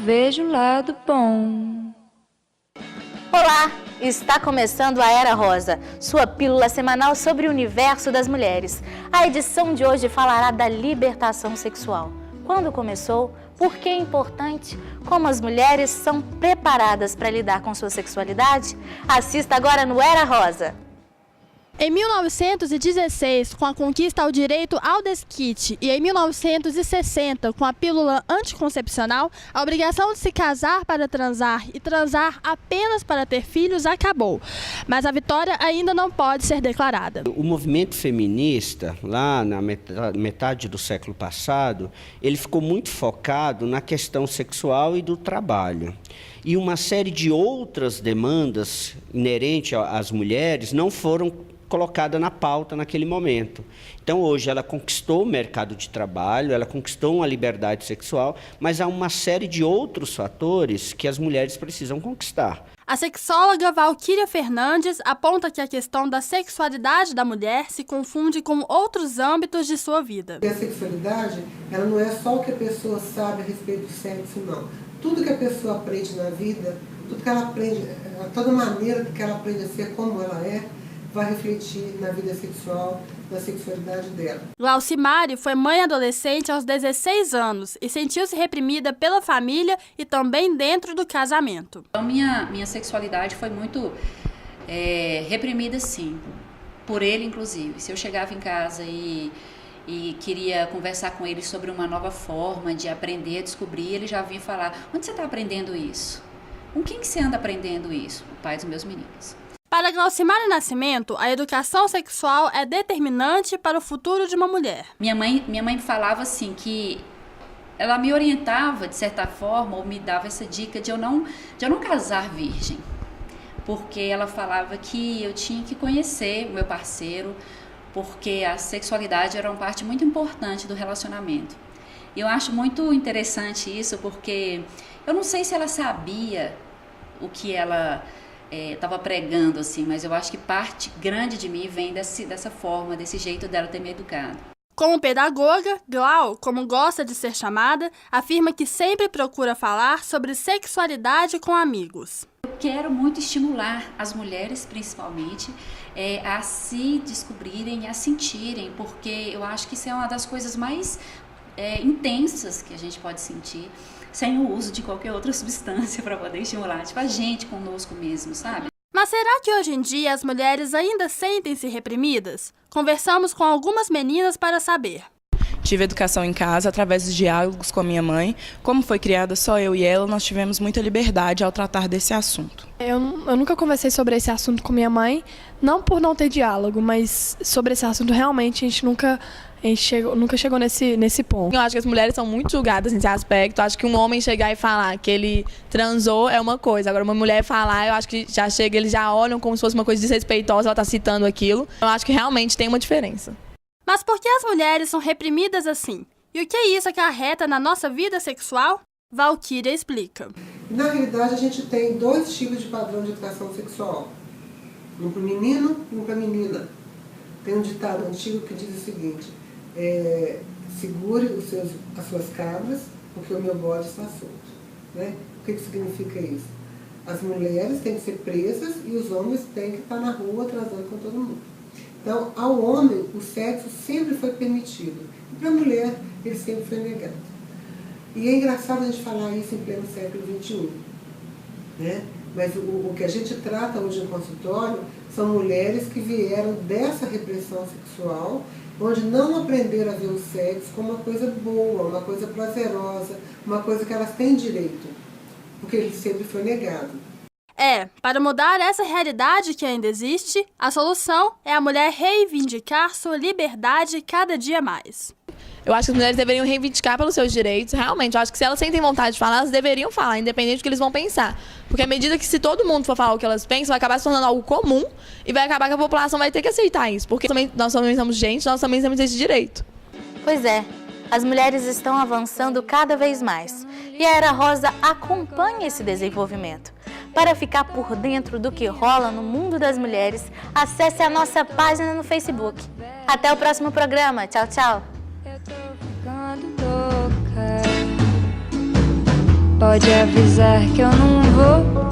vejo o lado bom. Olá! Está começando a Era Rosa, sua pílula semanal sobre o universo das mulheres. A edição de hoje falará da libertação sexual. Quando começou? Por que é importante? Como as mulheres são preparadas para lidar com sua sexualidade? Assista agora no Era Rosa. Em 1916, com a conquista ao direito ao desquite, e em 1960, com a pílula anticoncepcional, a obrigação de se casar para transar e transar apenas para ter filhos acabou. Mas a vitória ainda não pode ser declarada. O movimento feminista, lá na metade do século passado, ele ficou muito focado na questão sexual e do trabalho. E uma série de outras demandas inerentes às mulheres não foram colocada na pauta naquele momento. Então, hoje, ela conquistou o mercado de trabalho, ela conquistou uma liberdade sexual, mas há uma série de outros fatores que as mulheres precisam conquistar. A sexóloga Valquíria Fernandes aponta que a questão da sexualidade da mulher se confunde com outros âmbitos de sua vida. A sexualidade, ela não é só o que a pessoa sabe a respeito do sexo, não. Tudo que a pessoa aprende na vida, tudo que ela aprende, toda maneira que ela aprende a ser como ela é, vai refletir na vida sexual, na sexualidade dela. Glaucimari foi mãe adolescente aos 16 anos e sentiu-se reprimida pela família e também dentro do casamento. Então, minha sexualidade foi muito reprimida, sim, por ele, inclusive. Se eu chegava em casa e queria conversar com ele sobre uma nova forma de aprender a descobrir, ele já vinha falar: onde você está aprendendo isso? Com quem que você anda aprendendo isso? O pai dos meus meninos. Para Glaucimari Nascimento, a educação sexual é determinante para o futuro de uma mulher. Minha mãe falava assim que ela me orientava de certa forma, ou me dava essa dica de eu não casar virgem, porque ela falava que eu tinha que conhecer o meu parceiro, porque a sexualidade era uma parte muito importante do relacionamento. E eu acho muito interessante isso, porque eu não sei se ela sabia o que ela estava pregando, assim, mas eu acho que parte grande de mim vem dessa forma, desse jeito dela ter me educado. Como pedagoga, Glau, como gosta de ser chamada, afirma que sempre procura falar sobre sexualidade com amigos. Eu quero muito estimular as mulheres, principalmente, a se descobrirem, a sentirem, porque eu acho que isso é uma das coisas mais intensas que a gente pode sentir, sem o uso de qualquer outra substância para poder estimular, tipo a gente conosco mesmo, sabe? Mas será que hoje em dia as mulheres ainda sentem-se reprimidas? Conversamos com algumas meninas para saber. Tive educação em casa através dos diálogos com a minha mãe. Como foi criada só eu e ela, nós tivemos muita liberdade ao tratar desse assunto. Eu nunca conversei sobre esse assunto com minha mãe, não por não ter diálogo, mas sobre esse assunto realmente a gente nunca chegou nesse ponto. Eu acho que as mulheres são muito julgadas nesse aspecto. Eu acho que um homem chegar e falar que ele transou é uma coisa. Agora, uma mulher falar, eu acho que já chega, eles já olham como se fosse uma coisa desrespeitosa, ela está citando aquilo. Eu acho que realmente tem uma diferença. Mas por que as mulheres são reprimidas assim? E o que isso acarreta na nossa vida sexual? Valquíria explica. Na realidade, a gente tem dois tipos de padrão de educação sexual. Um para o menino e um para a menina. Tem um ditado antigo que diz o seguinte: segure as suas cabras, porque o meu bode está solto. Né? O que significa isso? As mulheres têm que ser presas e os homens têm que estar na rua transando com todo mundo. Então, ao homem, o sexo sempre foi permitido. E para a mulher, ele sempre foi negado. E é engraçado a gente falar isso em pleno século XXI. Né? Mas o que a gente trata hoje no consultório são mulheres que vieram dessa repressão sexual, onde não aprenderam a ver o sexo como uma coisa boa, uma coisa prazerosa, uma coisa que elas têm direito, porque ele sempre foi negado. Para mudar essa realidade que ainda existe, a solução é a mulher reivindicar sua liberdade cada dia mais. Eu acho que as mulheres deveriam reivindicar pelos seus direitos, realmente. Eu acho que se elas sentem vontade de falar, elas deveriam falar, independente do que eles vão pensar. Porque à medida que se todo mundo for falar o que elas pensam, vai acabar se tornando algo comum e vai acabar que a população vai ter que aceitar isso. Porque nós também somos gente, nós também temos esse direito. Pois é, as mulheres estão avançando cada vez mais. E a Era Rosa acompanha esse desenvolvimento. Para ficar por dentro do que rola no mundo das mulheres, acesse a nossa página no Facebook. Até o próximo programa. Tchau, tchau. pode avisar que eu não vou